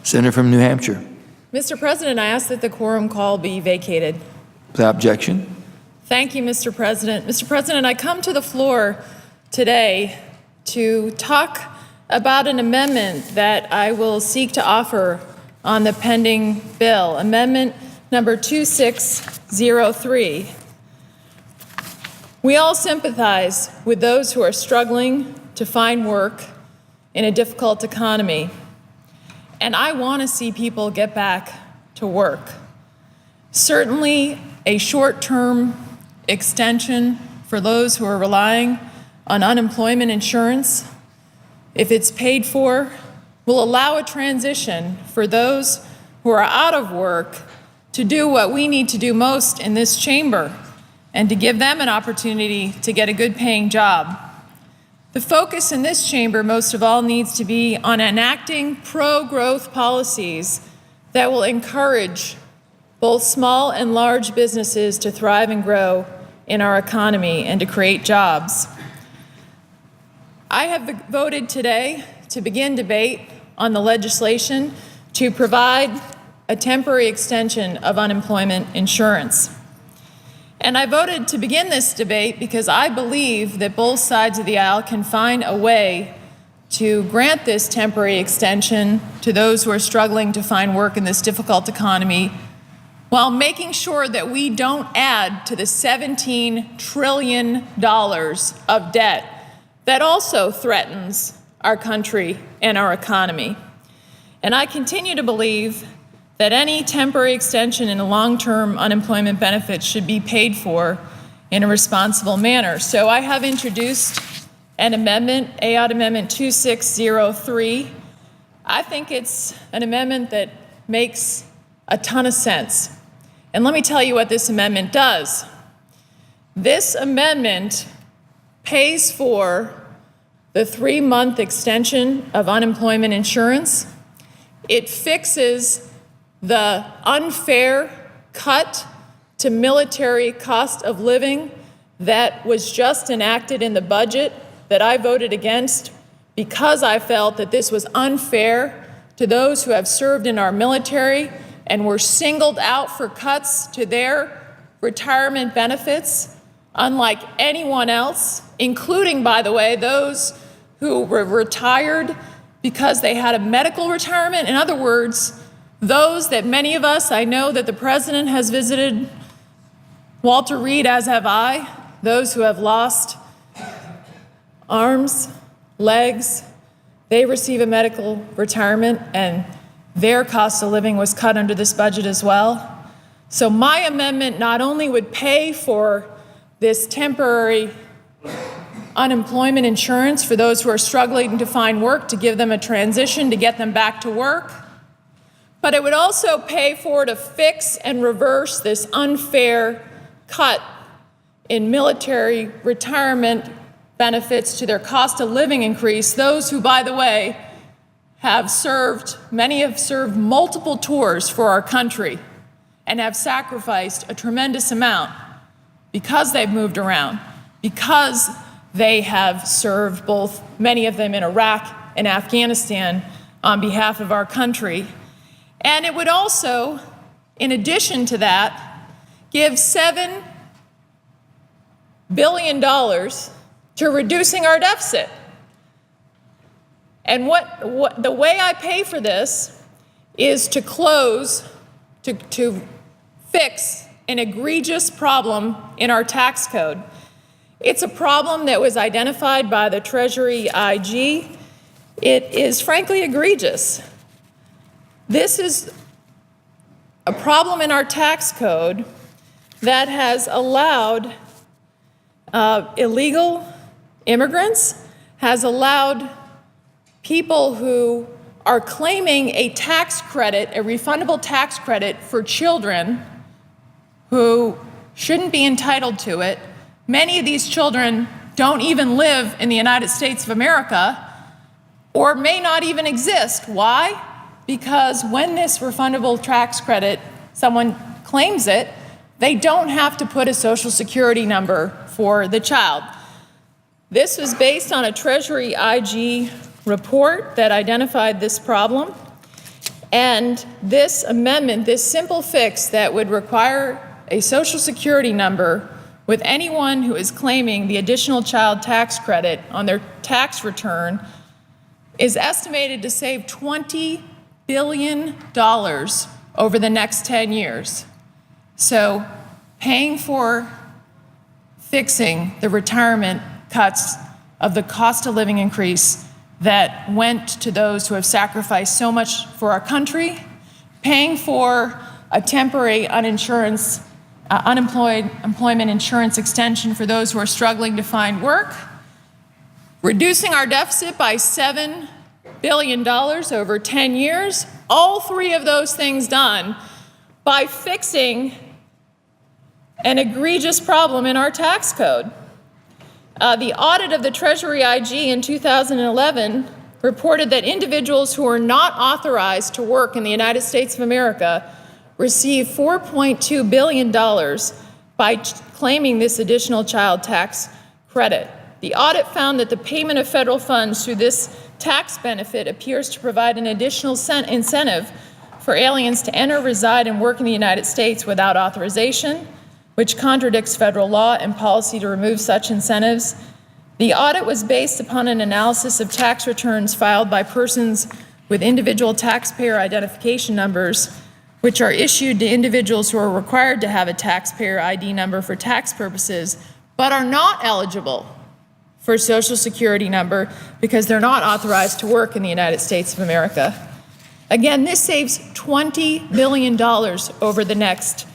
Senator from New Hampshire. Mr. President, I ask that the quorum call be vacated. Without objection. Thank you, Mr. President. Mr. President, I come to the floor today to talk about an amendment that I will seek to offer on the pending bill, Amendment number 2603. We all sympathize with those who are struggling to find work in a difficult economy. And I want to see people get back to work. Certainly, a short-term extension for those who are relying on unemployment insurance, if it's paid for, will allow a transition for those who are out of work to do what we need to do most in this chamber and to give them an opportunity to get a good-paying job. The focus in this chamber, most of all, needs to be on enacting pro-growth policies that will encourage both small and large businesses to thrive and grow in our economy and to create jobs. I have voted today to begin debate on the legislation to provide a temporary extension of unemployment insurance. And I voted to begin this debate because I believe that both sides of the aisle can find a way to grant this temporary extension to those who are struggling to find work in this difficult economy, while making sure that we don't add to the $17 trillion of debt that also threatens our country and our economy. And I continue to believe that any temporary extension in the long-term unemployment benefits should be paid for in a responsible manner. So I have introduced an amendment, Ayotte Amendment 2603. I think it's an amendment that makes a ton of sense. And let me tell you what this amendment does. This amendment pays for the 3-month extension of unemployment insurance. It fixes the unfair cut to military cost of living that was just enacted in the budget that I voted against because I felt that this was unfair to those who have served in our military and were singled out for cuts to their retirement benefits, unlike anyone else, including, by the way, those who were retired because they had a medical retirement. In other words, those that many of us, I know that the President has visited Walter Reed, as have I, those who have lost arms, legs, they receive a medical retirement and their cost of living was cut under this budget as well. So my amendment not only would pay for this temporary unemployment insurance for those who are struggling to find work, to give them a transition, to get them back to work, but it would also pay for to fix and reverse this unfair cut in military retirement benefits to their cost of living increase. Those who, by the way, many have served multiple tours for our country and have sacrificed a tremendous amount because they've moved around, because they have served both, many of them in Iraq and Afghanistan, on behalf of our country. And it would also, in addition to that, give $7 billion to reducing our deficit. And the way I pay for this is to fix an egregious problem in our tax code. It's a problem that was identified by the Treasury IG. It is frankly egregious. This is a problem in our tax code that has allowed illegal immigrants, has allowed people who are claiming a tax credit, a refundable tax credit for children who shouldn't be entitled to it. Many of these children don't even live in the United States of America or may not even exist. Why? Because when this refundable tax credit, someone claims it, they don't have to put a Social Security number for the child. This was based on a Treasury IG report that identified this problem. And this amendment, this simple fix that would require a Social Security number with anyone who is claiming the additional child tax credit on their tax return, is estimated to save $20 billion over the next 10 years. So paying for fixing the retirement cuts of the cost of living increase that went to those who have sacrificed so much for our country, paying for a temporary employment insurance extension for those who are struggling to find work, reducing our deficit by $7 billion over 10 years, all three of those things done by fixing an egregious problem in our tax code. The audit of the Treasury IG in 2011 reported that individuals who are not authorized to work in the United States of America receive $4.2 billion by claiming this additional child tax credit. The audit found that the payment of federal funds through this tax benefit appears to provide an additional incentive for aliens to enter, reside, and work in the United States without authorization, which contradicts federal law and policy to remove such incentives. The audit was based upon an analysis of tax returns filed by persons with individual taxpayer identification numbers, which are issued to individuals who are required to have a taxpayer ID number for tax purposes, but are not eligible for a Social Security number because they're not authorized to work in the United States of America. Again, this saves $20 billion over the next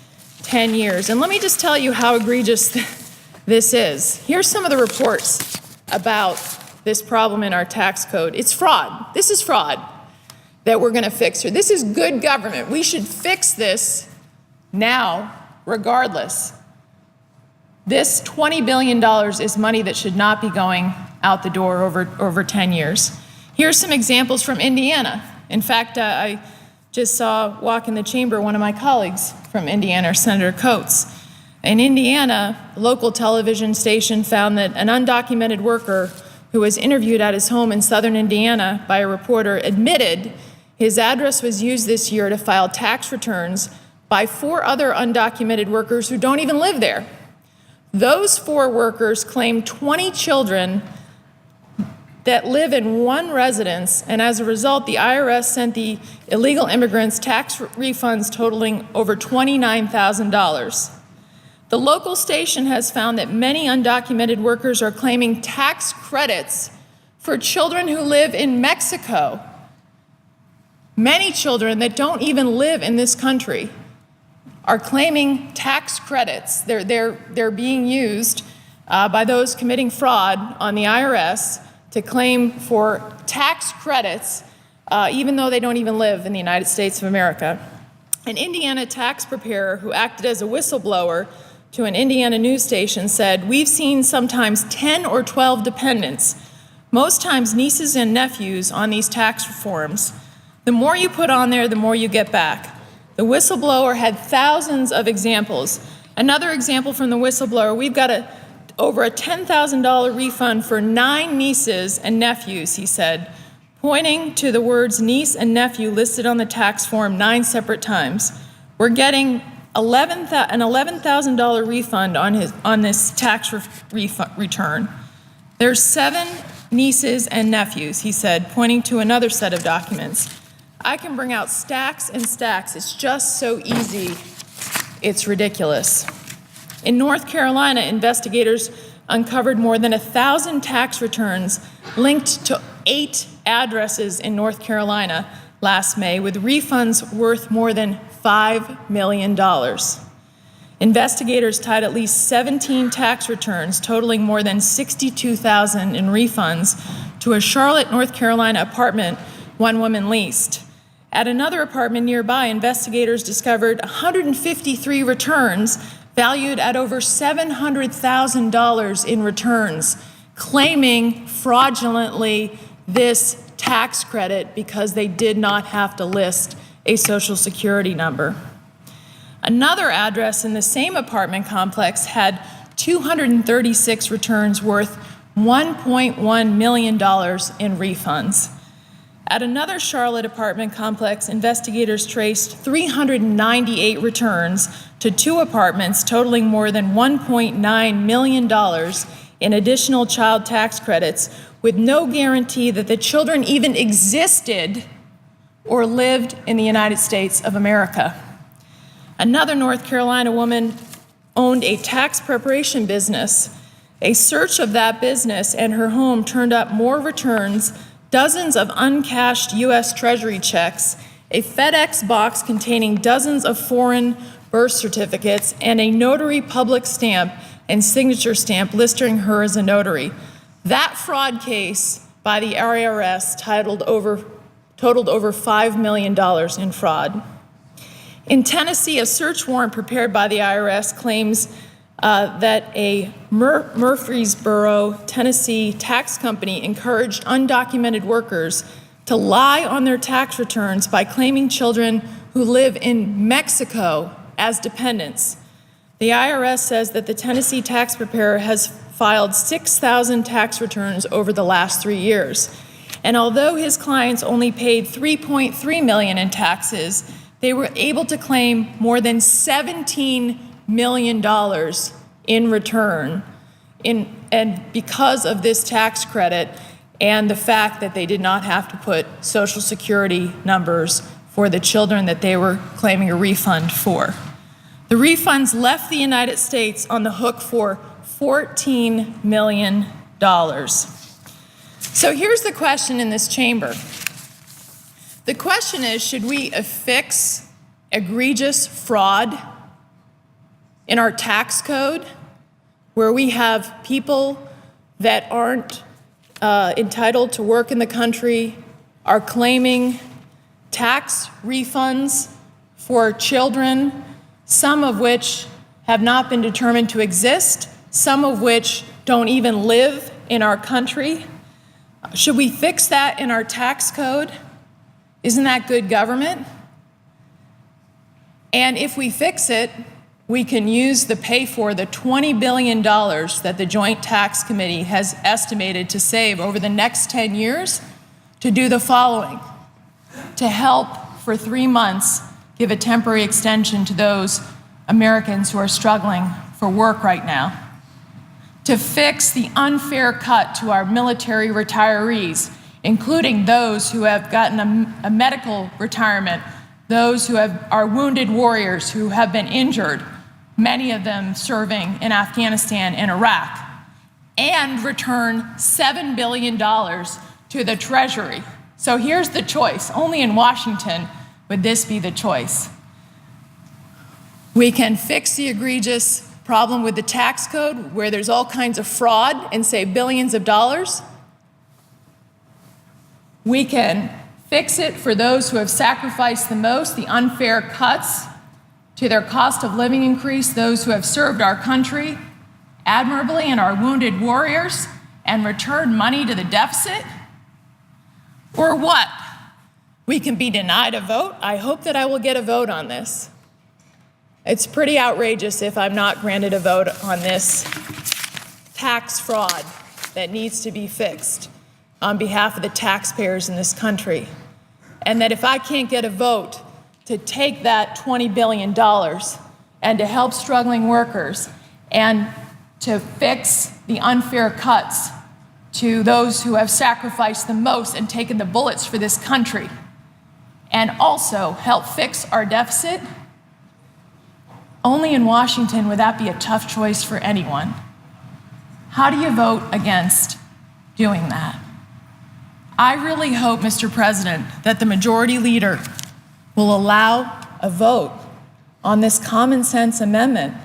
10 years. And let me just tell you how egregious this is. Here's some of the reports about this problem in our tax code. It's fraud. This is fraud that we're going to fix here. This is good government. We should fix this now, regardless. This $20 billion is money that should not be going out the door over 10 years. Here's some examples from Indiana. In fact, I just saw walk in the chamber one of my colleagues from Indiana, Senator Coates. In Indiana, a local television station found that an undocumented worker who was interviewed at his home in southern Indiana by a reporter admitted his address was used this year to file tax returns by 4 other undocumented workers who don't even live there. Those 4 workers claimed 20 children that live in one residence, and as a result, the IRS sent the illegal immigrants tax refunds totaling over $29,000. The local station has found that many undocumented workers are claiming tax credits for children who live in Mexico. Many children that don't even live in this country are claiming tax credits. They're being used by those committing fraud on the IRS to claim for tax credits, even though they don't even live in the United States of America. An Indiana tax preparer who acted as a whistleblower to an Indiana news station said, "We've seen sometimes 10 or 12 dependents, most times nieces and nephews, on these tax reforms. The more you put on there, the more you get back." The whistleblower had thousands of examples. Another example from the whistleblower, we've got over a $10,000 refund for 9 nieces and nephews, he said, pointing to the words niece and nephew listed on the tax form 9 separate times. We're getting an $11,000 refund on this tax return. There's 7 nieces and nephews, he said, pointing to another set of documents. I can bring out stacks and stacks. It's just so easy. It's ridiculous. In North Carolina, investigators uncovered more than 1,000 tax returns linked to 8 addresses in North Carolina last May, with refunds worth more than $5 million. Investigators tied at least 17 tax returns totaling more than $62,000 in refunds to a Charlotte, North Carolina apartment one woman leased. At another apartment nearby, investigators discovered 153 returns valued at over $700,000 in returns, claiming fraudulently this tax credit because they did not have to list a Social Security number. Another address in the same apartment complex had 236 returns worth $1.1 million in refunds. At another Charlotte apartment complex, investigators traced 398 returns to 2 apartments totaling more than $1.9 million in additional child tax credits, with no guarantee that the children even existed or lived in the United States of America. Another North Carolina woman owned a tax preparation business. A search of that business and her home turned up more returns, dozens of uncashed U.S. Treasury checks, a FedEx box containing dozens of foreign birth certificates, and a notary public stamp and signature stamp listing her as a notary. That fraud case by the IRS totaled over $5 million in fraud. In Tennessee, a search warrant prepared by the IRS claims that a Murfreesboro, Tennessee tax company encouraged undocumented workers to lie on their tax returns by claiming children who live in Mexico as dependents. The IRS says that the Tennessee tax preparer has filed 6,000 tax returns over the last 3 years. And although his clients only paid $3.3 million in taxes, they were able to claim more than $17 million in return, and because of this tax credit and the fact that they did not have to put Social Security numbers for the children that they were claiming a refund for. The refunds left the United States on the hook for $14 million. So here's the question in this chamber. The question is, should we affix egregious fraud in our tax code where we have people that aren't entitled to work in the country are claiming tax refunds for children, some of which have not been determined to exist, some of which don't even live in our country? Should we fix that in our tax code? Isn't that good government? And if we fix it, we can use the $20 billion that the Joint Tax Committee has estimated to save over the next 10 years to do the following: to help for 3 months give a temporary extension to those Americans who are struggling for work right now, to fix the unfair cut to our military retirees, including those who have gotten a medical retirement, those who are wounded warriors who have been injured, many of them serving in Afghanistan and Iraq, and return $7 billion to the Treasury. So here's the choice. Only in Washington would this be the choice. We can fix the egregious problem with the tax code where there's all kinds of fraud and save billions of dollars. We can fix it for those who have sacrificed the most, the unfair cuts to their cost of living increase, those who have served our country admirably and are wounded warriors, and return money to the deficit. Or what? We can be denied a vote. I hope that I will get a vote on this. It's pretty outrageous if I'm not granted a vote on this tax fraud that needs to be fixed on behalf of the taxpayers in this country. And that if I can't get a vote to take that $20 billion and to help struggling workers and to fix the unfair cuts to those who have sacrificed the most and taken the bullets for this country, and also help fix our deficit, only in Washington would that be a tough choice for anyone. How do you vote against doing that? I really hope, Mr. President, that the majority leader will allow a vote on this common sense amendment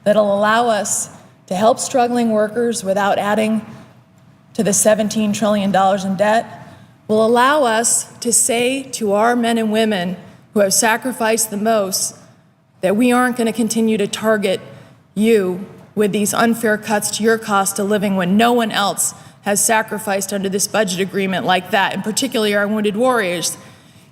that'll allow us to help struggling workers without adding to the $17 trillion in debt, will allow us to say to our men and women who have sacrificed the most that we aren't going to continue to target you with these unfair cuts to your cost of living when no one else has sacrificed under this budget agreement like that, and particularly our wounded warriors.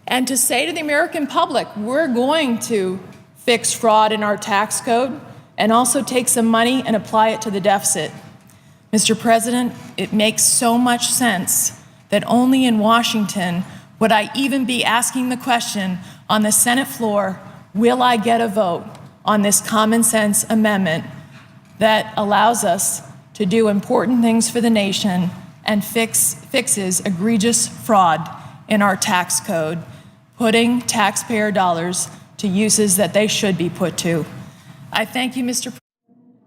And to say to the American public, we're going to fix fraud in our tax code and also take some money and apply it to the deficit. Mr. President, it makes so much sense that only in Washington would I even be asking the question on the Senate floor, will I get a vote on this common sense amendment that allows us to do important things for the nation and fixes egregious fraud in our tax code, putting taxpayer dollars to uses that they should be put to. I thank you, Mr. President.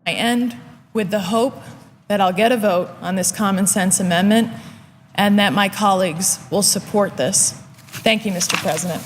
I end with the hope that I'll get a vote on this common sense amendment and that my colleagues will support this. Thank you, Mr. President.